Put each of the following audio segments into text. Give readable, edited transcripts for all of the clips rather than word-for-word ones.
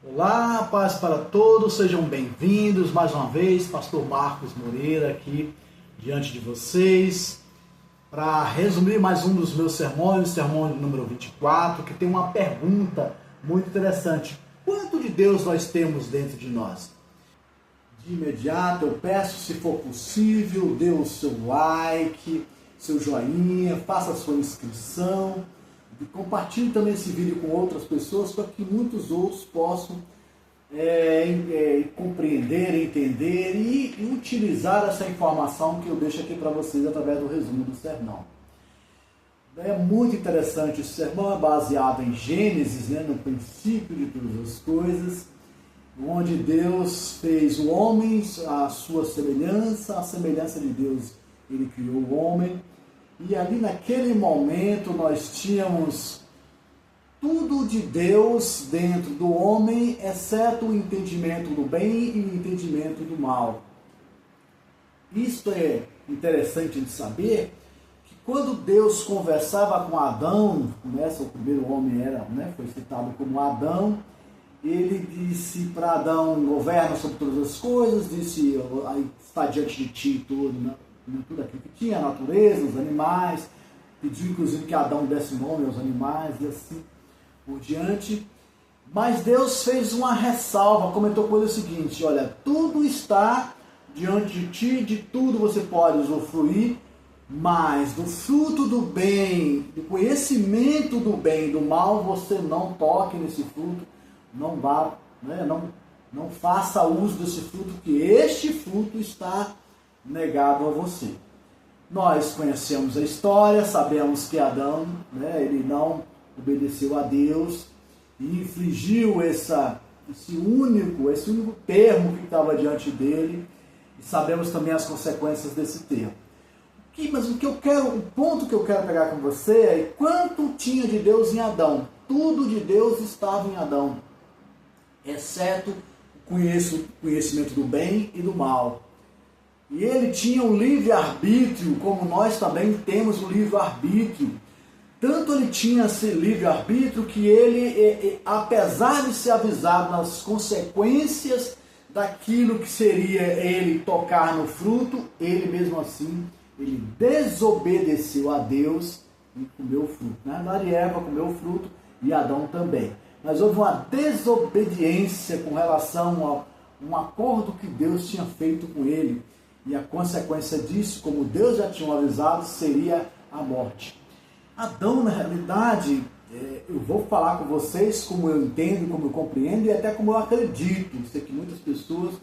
Olá, paz para todos, sejam bem-vindos mais uma vez, Pastor Marcos Moreira aqui diante de vocês para resumir mais um dos meus sermões, sermão número 24, que tem uma pergunta muito interessante: quanto de Deus nós temos dentro de nós? De imediato eu peço, se for possível, dê o seu like, seu joinha, faça a sua inscrição. Compartilhe também esse vídeo com outras pessoas para que muitos outros possam compreender, entender e utilizar essa informação que eu deixo aqui para vocês através do resumo do sermão. É muito interessante, esse sermão é baseado em Gênesis, no princípio de todas as coisas, onde Deus fez o homem à sua semelhança, a semelhança de Deus ele criou o homem. E ali naquele momento nós tínhamos tudo de Deus dentro do homem, exceto o entendimento do bem e o entendimento do mal. Isto é interessante de saber, que quando Deus conversava com Adão, o primeiro homem foi citado como Adão, ele disse para Adão: governa sobre todas as coisas, disse: está diante de ti tudo aquilo que tinha, a natureza, os animais, pediu inclusive que Adão desse nome aos animais e assim por diante. Mas Deus fez uma ressalva, comentou com ele o seguinte: olha, tudo está diante de ti, de tudo você pode usufruir, mas do fruto do bem, do conhecimento do bem e do mal, você não toque nesse fruto, não vá, não faça uso desse fruto, que este fruto está negado a você. Nós conhecemos a história, sabemos que Adão, ele não obedeceu a Deus e infligiu esse único termo que estava diante dele, e sabemos também as consequências desse termo. Mas o ponto que eu quero pegar com você é quanto tinha de Deus em Adão. Tudo de Deus estava em Adão, exceto o conhecimento do bem e do mal. E ele tinha um livre-arbítrio, como nós também temos o livre-arbítrio. Tanto ele tinha esse livre-arbítrio que ele, apesar de ser avisado nas consequências daquilo que seria ele tocar no fruto, ele mesmo assim, ele desobedeceu a Deus e comeu o fruto. Adão e Eva comeu o fruto e Adão também. Mas houve uma desobediência com relação a um acordo que Deus tinha feito com ele. E a consequência disso, como Deus já tinha avisado, seria a morte. Adão, na realidade, eu vou falar com vocês como eu entendo, como eu compreendo e até como eu acredito. Sei que muitas pessoas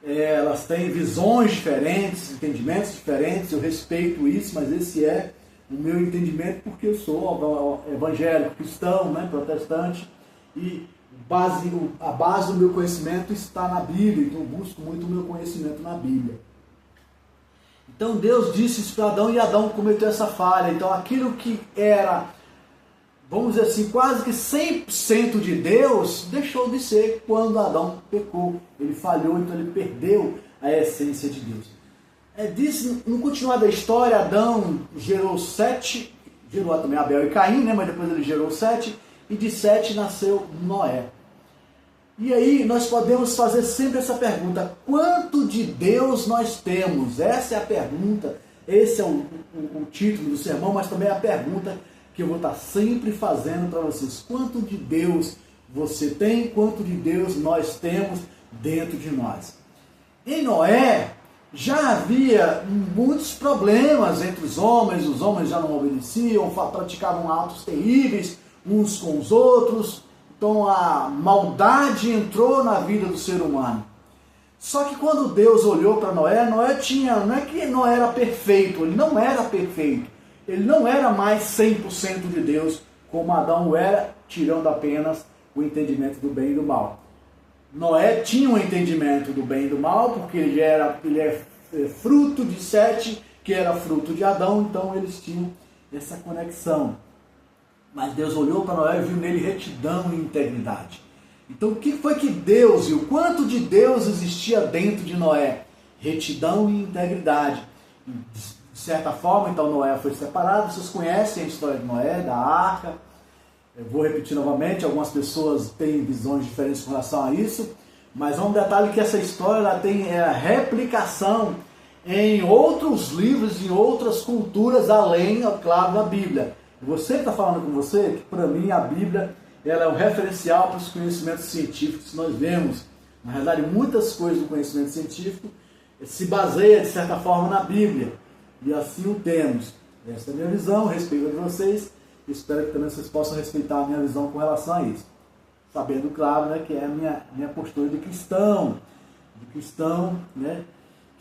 elas têm visões diferentes, entendimentos diferentes, eu respeito isso, mas esse é o meu entendimento porque eu sou evangélico, cristão, protestante, e a base do meu conhecimento está na Bíblia, então eu busco muito o meu conhecimento na Bíblia. Então Deus disse isso para Adão e Adão cometeu essa falha. Então aquilo que era, vamos dizer assim, quase que 100% de Deus, deixou de ser quando Adão pecou. Ele falhou, então ele perdeu a essência de Deus. No continuar da história, Adão gerou também Abel e Caim, mas depois ele gerou 7, e de 7 nasceu Noé. E aí nós podemos fazer sempre essa pergunta: quanto de Deus nós temos? Essa é a pergunta, esse é o título do sermão, mas também é a pergunta que eu vou estar sempre fazendo para vocês. Quanto de Deus você tem? Quanto de Deus nós temos dentro de nós? Em Noé já havia muitos problemas entre os homens já não obedeciam, praticavam atos terríveis uns com os outros. Então a maldade entrou na vida do ser humano. Só que quando Deus olhou para Noé, não é que Noé era perfeito, ele não era perfeito. Ele não era mais 100% de Deus, como Adão era, tirando apenas o entendimento do bem e do mal. Noé tinha um entendimento do bem e do mal, porque ele é fruto de 7, que era fruto de Adão, então eles tinham essa conexão. Mas Deus olhou para Noé e viu nele retidão e integridade. Então o que foi que Deus viu? Quanto de Deus existia dentro de Noé? Retidão e integridade. De certa forma, então Noé foi separado. Vocês conhecem a história de Noé, da arca. Eu vou repetir novamente, algumas pessoas têm visões diferentes com relação a isso, mas há um detalhe que essa história ela tem replicação em outros livros, em outras culturas, além, claro, da Bíblia. Você está falando com você que, para mim, a Bíblia ela é um referencial para os conhecimentos científicos que nós vemos. Na realidade, muitas coisas do conhecimento científico se baseia, de certa forma, na Bíblia. E assim o temos. Essa é a minha visão, respeito a de vocês. Espero que também vocês possam respeitar a minha visão com relação a isso. Sabendo, claro, né, que é a minha postura de cristão, né,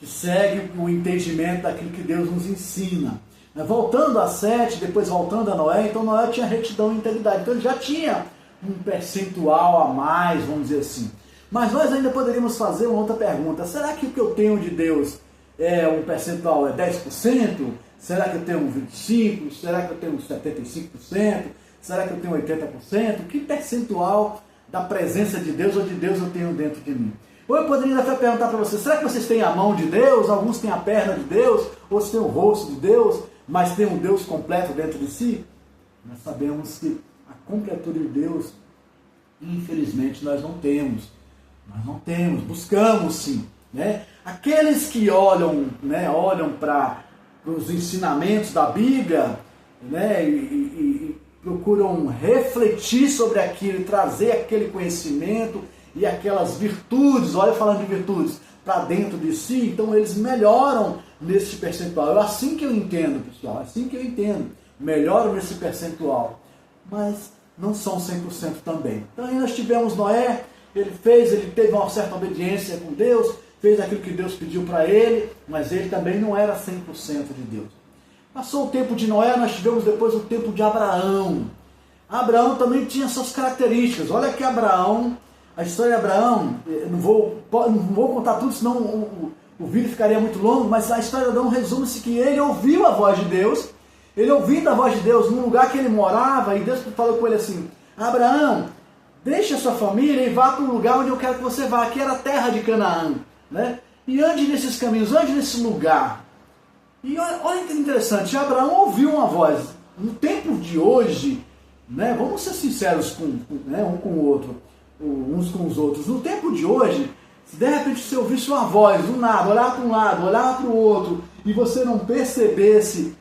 que segue o entendimento daquilo que Deus nos ensina. Voltando a Sete, depois voltando a Noé, então Noé tinha retidão e integridade. Então ele já tinha um percentual a mais, vamos dizer assim. Mas nós ainda poderíamos fazer uma outra pergunta. Será que o que eu tenho de Deus é um percentual, é 10%? Será que eu tenho 25%? Será que eu tenho 75%? Será que eu tenho 80%? Que percentual da presença de Deus ou de Deus eu tenho dentro de mim? Ou eu poderia até perguntar para vocês, será que vocês têm a mão de Deus? Alguns têm a perna de Deus? Outros têm o rosto de Deus? Mas tem um Deus completo dentro de si? Nós sabemos que a completude de Deus, infelizmente, nós não temos. Nós não temos, buscamos sim. Né? Aqueles que olham para os ensinamentos da Bíblia, né, e procuram refletir sobre aquilo, trazer aquele conhecimento e aquelas virtudes, olha falando de virtudes, para dentro de si, então eles melhoram nesse percentual. É assim que eu entendo, pessoal, é assim que eu entendo. Melhoram nesse percentual, mas não são 100% também. Então aí nós tivemos Noé, ele teve uma certa obediência com Deus, fez aquilo que Deus pediu para ele, mas ele também não era 100% de Deus. Passou o tempo de Noé, nós tivemos depois o tempo de Abraão. Abraão também tinha suas características. Olha que Abraão, a história de Abraão, não vou contar tudo, senão o vídeo ficaria muito longo, mas a história de Abraão resume-se que ele ouviu a voz de Deus, ele ouvindo a voz de Deus no lugar que ele morava, e Deus falou com ele assim, Abraão, deixe a sua família e vá para o lugar onde eu quero que você vá, que era a terra de Canaã. Né? E ande nesses caminhos, ande nesse lugar. E olha que interessante, Abraão ouviu uma voz. No tempo de hoje, né, vamos ser sinceros um com o outro, uns com os outros. No tempo de hoje, se de repente você ouvisse uma voz do nada, olhar para um lado, olhar para o outro, e você não percebesse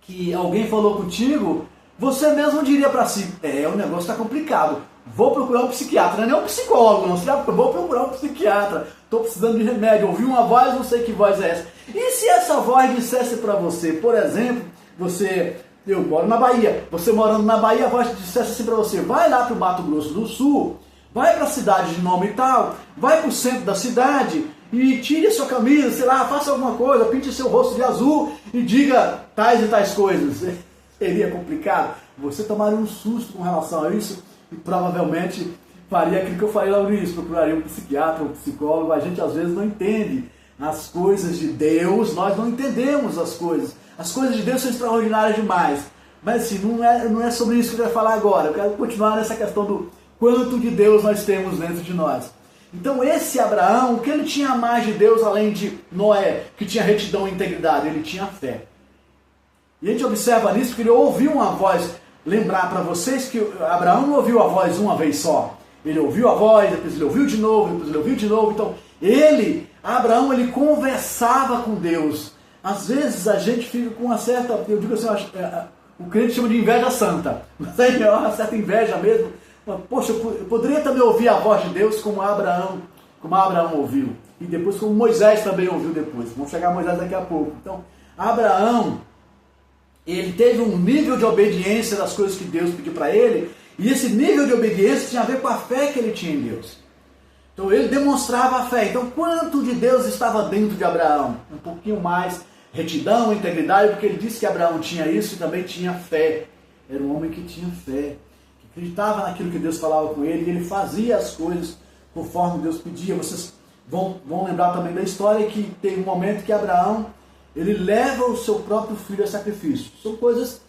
que alguém falou contigo, você mesmo diria para si, o negócio está complicado, vou procurar um psiquiatra, não é nem um psicólogo, não, vou procurar um psiquiatra, estou precisando de remédio, ouvi uma voz, não sei que voz é essa. E se essa voz dissesse para você, por exemplo, eu moro na Bahia, você morando na Bahia, a voz dissesse assim para você, vai lá para o Mato Grosso do Sul, vai para a cidade de nome e tal, vai para o centro da cidade e tire a sua camisa, sei lá, faça alguma coisa, pinte seu rosto de azul e diga tais e tais coisas. Seria complicado. Você tomaria um susto com relação a isso e provavelmente faria aquilo que eu falei lá no início, procuraria um psiquiatra, um psicólogo. A gente às vezes não entende as coisas de Deus, nós não entendemos as coisas. As coisas de Deus são extraordinárias demais. Mas assim, não é sobre isso que eu quero falar agora. Eu quero continuar nessa questão do quanto de Deus nós temos dentro de nós. Então esse Abraão, o que ele tinha mais de Deus além de Noé, que tinha retidão e integridade? Ele tinha fé. E a gente observa nisso porque ele ouviu uma voz. Lembrar para vocês que Abraão não ouviu a voz uma vez só. Ele ouviu a voz, depois ele ouviu de novo, depois ele ouviu de novo. Então, Abraão, ele conversava com Deus. Às vezes a gente fica com uma certa, eu digo assim, o crente chama de inveja santa. Mas aí é uma certa inveja mesmo. Poxa, eu poderia também ouvir a voz de Deus como Abraão ouviu. E depois como Moisés também ouviu depois. Vamos chegar a Moisés daqui a pouco. Então, Abraão, ele teve um nível de obediência das coisas que Deus pediu para ele, e esse nível de obediência tinha a ver com a fé que ele tinha em Deus. Então ele demonstrava a fé. Então quanto de Deus estava dentro de Abraão? Um pouquinho mais, retidão, integridade, porque ele disse que Abraão tinha isso e também tinha fé. Era um homem que tinha fé, que acreditava naquilo que Deus falava com ele, e ele fazia as coisas conforme Deus pedia. Vocês vão lembrar também da história que tem um momento que Abraão, ele leva o seu próprio filho a sacrifício. São coisas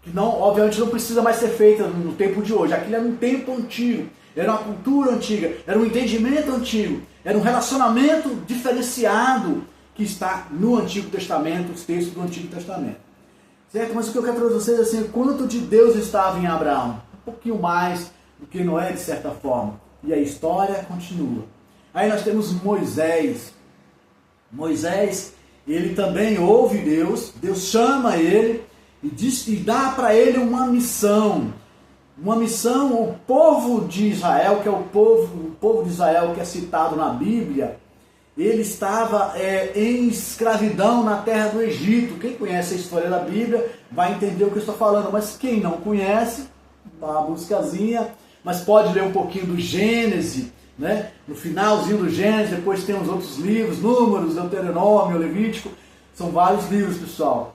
que obviamente não precisa mais ser feitas no tempo de hoje. Aquilo era um tempo antigo, era uma cultura antiga, era um entendimento antigo, era um relacionamento diferenciado que está no Antigo Testamento, os textos do Antigo Testamento. certo? Mas o que eu quero trazer para vocês é assim, quanto de Deus estava em Abraão? Um pouquinho mais do que Noé, de certa forma. E a história continua. Aí nós temos Moisés. Moisés, ele também ouve Deus, Deus chama ele e dá para ele uma missão. Uma missão, o povo de Israel, que é o povo de Israel que é citado na Bíblia, ele estava em escravidão na terra do Egito. Quem conhece a história da Bíblia vai entender o que eu estou falando, mas quem não conhece, dá uma buscazinha, mas pode ler um pouquinho do Gênesis, né? No finalzinho do Gênesis, depois tem os outros livros, Números, Deuteronômio, Levítico, são vários livros, pessoal.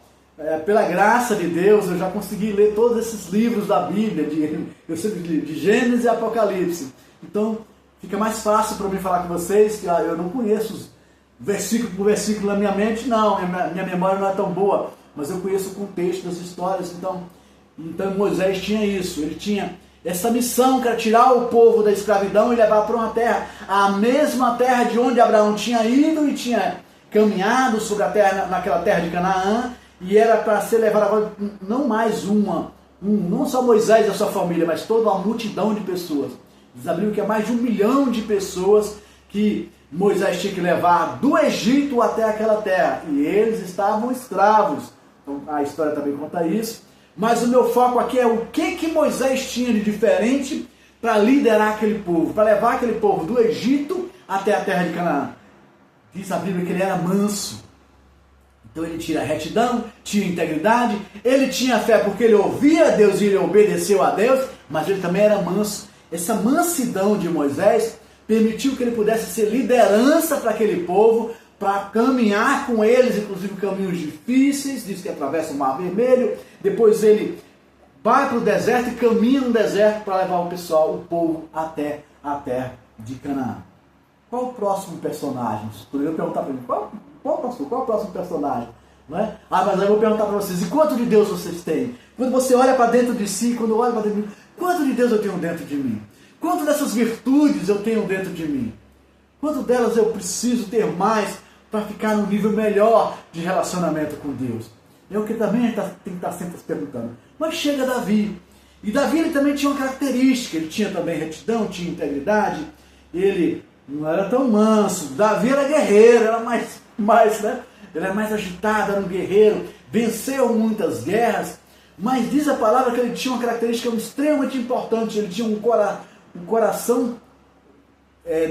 Pela graça de Deus, eu já consegui ler todos esses livros da Bíblia, de Gênesis e Apocalipse. Então, fica mais fácil para mim falar com vocês, que eu não conheço os versículo por versículo na minha mente, não, minha memória não é tão boa, mas eu conheço o contexto das histórias. Então Moisés tinha isso, ele tinha essa missão, que era tirar o povo da escravidão e levar para uma terra, a mesma terra de onde Abraão tinha ido e tinha caminhado sobre a terra, naquela terra de Canaã, e era para ser levado agora, não mais não só Moisés e a sua família, mas toda uma multidão de pessoas. Diz a Bíblia que é mais de 1 milhão de pessoas que Moisés tinha que levar do Egito até aquela terra, e eles estavam escravos. Então a história também conta isso. Mas o meu foco aqui é o que Moisés tinha de diferente para liderar aquele povo, para levar aquele povo do Egito até a terra de Canaã. Diz a Bíblia que ele era manso. Então ele tinha retidão, tinha integridade, ele tinha fé porque ele ouvia a Deus e ele obedeceu a Deus, mas ele também era manso. Essa mansidão de Moisés permitiu que ele pudesse ser liderança para aquele povo, para caminhar com eles, inclusive caminhos difíceis, diz que atravessa o Mar Vermelho, depois ele vai para o deserto e caminha no deserto para levar o povo até a terra de Canaã. Qual o próximo personagem? Poderia perguntar para mim, qual o próximo personagem? Não é? Mas eu vou perguntar para vocês, e quanto de Deus vocês têm? Quando você olha para dentro de si, quando eu olho para dentro de mim, quanto de Deus eu tenho dentro de mim? Quanto dessas virtudes eu tenho dentro de mim? Quanto delas eu preciso ter mais para ficar num nível melhor de relacionamento com Deus? É o que também a gente tem que estar sempre se perguntando. Mas chega Davi. E Davi ele também tinha uma característica. Ele tinha também retidão, tinha integridade. Ele não era tão manso. Davi era guerreiro, era mais né? Ele era mais agitado, era um guerreiro. Venceu muitas guerras. Mas diz a palavra que ele tinha uma característica extremamente importante. Ele tinha um coração...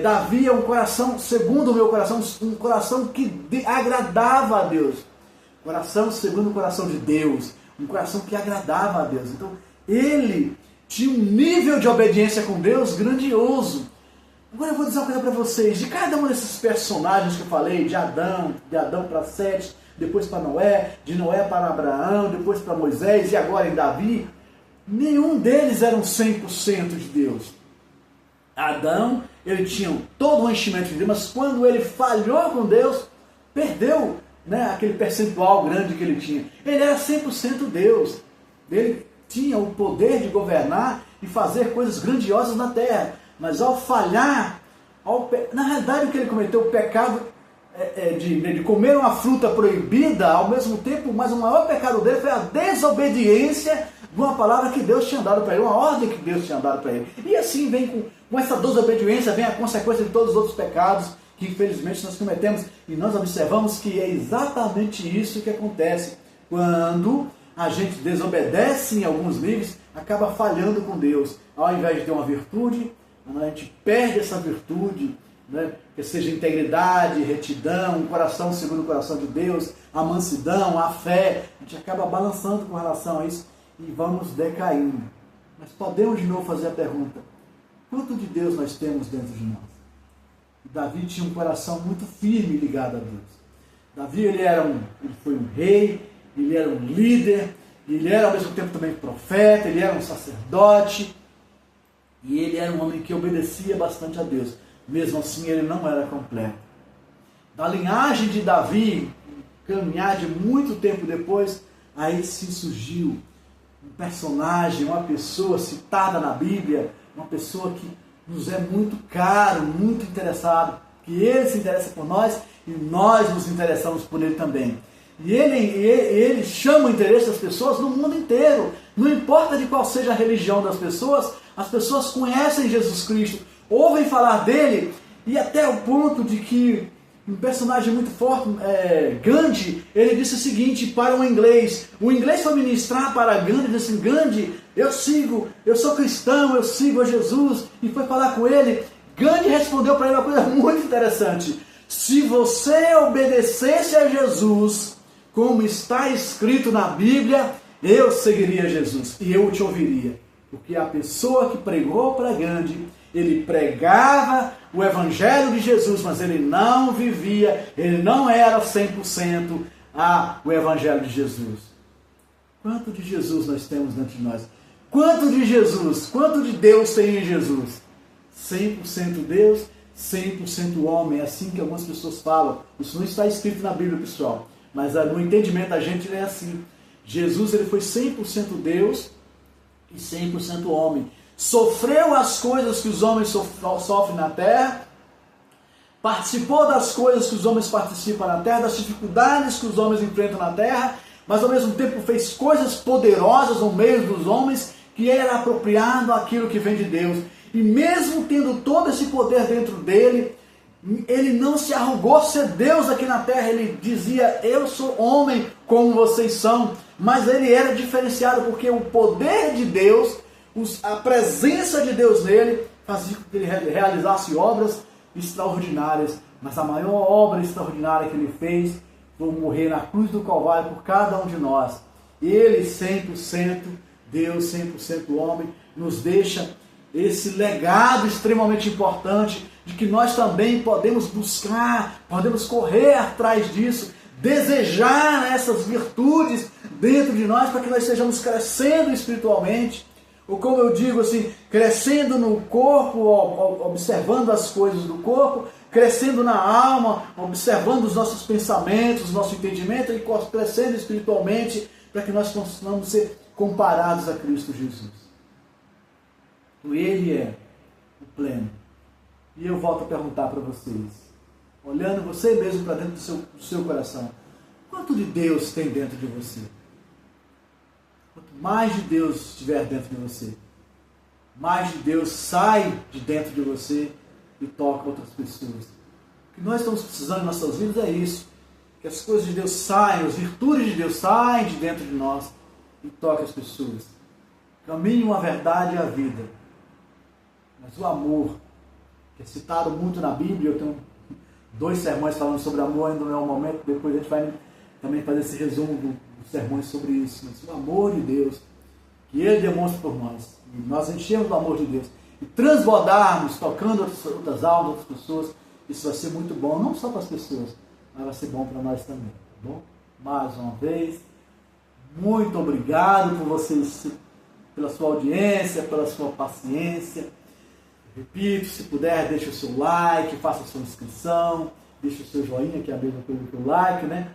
Davi é um coração, segundo o meu coração, um coração que agradava a Deus. Coração segundo o coração de Deus. Um coração que agradava a Deus. Então, ele tinha um nível de obediência com Deus grandioso. Agora eu vou dizer uma coisa para vocês. De cada um desses personagens que eu falei, de Adão para Sete, depois para Noé, de Noé para Abraão, depois para Moisés e agora em Davi, nenhum deles eram 100% de Deus. Adão, ele tinha todo o enchimento de Deus, mas quando ele falhou com Deus, perdeu, né, aquele percentual grande que ele tinha. Ele era 100% Deus. Ele tinha o poder de governar e fazer coisas grandiosas na terra. Mas ao falhar, na realidade o que ele cometeu, o pecado de comer uma fruta proibida, ao mesmo tempo, mas o maior pecado dele foi a desobediência de uma palavra que Deus tinha dado para ele, uma ordem que Deus tinha dado para ele. E assim vem com essa desobediência, vem a consequência de todos os outros pecados que infelizmente nós cometemos. E nós observamos que é exatamente isso que acontece quando a gente desobedece em alguns níveis, acaba falhando com Deus. Ao invés de ter uma virtude, a gente perde essa virtude, né? Que seja integridade, retidão, um coração segundo o coração de Deus, a mansidão, a fé. A gente acaba balançando com relação a isso e vamos decaindo. Mas podemos de novo fazer a pergunta: quanto de Deus nós temos dentro de nós? Davi tinha um coração muito firme ligado a Deus. Davi ele foi um rei, ele era um líder, ele era ao mesmo tempo também profeta, ele era um sacerdote, e ele era um homem que obedecia bastante a Deus. Mesmo assim ele não era completo. Da linhagem de Davi, caminhar de muito tempo depois, aí se surgiu um personagem, uma pessoa citada na Bíblia, uma pessoa que nos é muito caro, muito interessado, que ele se interessa por nós e nós nos interessamos por ele também. E ele chama o interesse das pessoas no mundo inteiro. Não importa de qual seja a religião das pessoas, as pessoas conhecem Jesus Cristo, ouvem falar dele, e até o ponto de que um personagem muito forte, Gandhi, ele disse o seguinte para um inglês. O inglês foi ministrar para Gandhi e disse: Gandhi, eu sou cristão, eu sigo a Jesus. E foi falar com ele. Gandhi respondeu para ele uma coisa muito interessante: se você obedecesse a Jesus, como está escrito na Bíblia, eu seguiria Jesus e eu te ouviria. Porque a pessoa que pregou para Gandhi, ele pregava o Evangelho de Jesus, mas ele não vivia, ele não era 100% o Evangelho de Jesus. Quanto de Jesus nós temos dentro de nós? Quanto de Jesus, quanto de Deus tem em Jesus? 100% Deus, 100% homem. É assim que algumas pessoas falam. Isso não está escrito na Bíblia, pessoal. Mas no entendimento da gente é assim. Jesus, ele foi 100% Deus e 100% homem. Sofreu as coisas que os homens sofrem na terra, participou das coisas que os homens participam na terra, das dificuldades que os homens enfrentam na terra, mas ao mesmo tempo fez coisas poderosas no meio dos homens, que era apropriado aquilo que vem de Deus. E mesmo tendo todo esse poder dentro dele, ele não se arrogou ser Deus aqui na terra. Ele dizia: eu sou homem como vocês são. Mas ele era diferenciado porque o poder de Deus, a presença de Deus nele, fazia com que ele realizasse obras extraordinárias. Mas a maior obra extraordinária que ele fez foi morrer na cruz do Calvário por cada um de nós. Ele, 100% Deus, 100% homem, nos deixa esse legado extremamente importante de que nós também podemos buscar, podemos correr atrás disso, desejar essas virtudes dentro de nós para que nós estejamos crescendo espiritualmente, ou como eu digo assim, crescendo no corpo, observando as coisas do corpo, crescendo na alma, observando os nossos pensamentos, nosso entendimento, e crescendo espiritualmente para que nós possamos ser comparados a Cristo Jesus. Ele é o pleno. E eu volto a perguntar para vocês, olhando você mesmo para dentro do seu coração, quanto de Deus tem dentro de você? Quanto mais de Deus estiver dentro de você, mais de Deus sai de dentro de você e toca outras pessoas. O que nós estamos precisando em nossas vidas é isso, que as coisas de Deus saiam, as virtudes de Deus saem de dentro de nós e toquem as pessoas. Caminho, a verdade e a vida. Mas o amor, que é citado muito na Bíblia, eu tenho 2 sermões falando sobre amor, ainda não é o momento, depois a gente vai também fazer esse resumo dos sermões sobre isso. Mas o amor de Deus, que Ele demonstra por nós, e nós enchemos do amor de Deus, e transbordarmos, tocando outras almas, outras pessoas, isso vai ser muito bom, não só para as pessoas, mas vai ser bom para nós também, tá bom? Mais uma vez, muito obrigado por vocês, pela sua audiência, pela sua paciência. Repito, se puder, deixe o seu like, faça a sua inscrição, deixe o seu joinha, que é a mesma coisa que o like, né?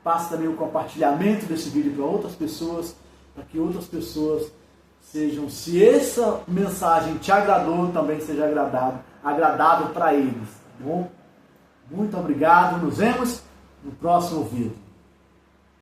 Passe também o compartilhamento desse vídeo para outras pessoas, para que outras pessoas sejam, se essa mensagem te agradou, também seja agradável para eles, tá bom? Muito obrigado, nos vemos no próximo vídeo.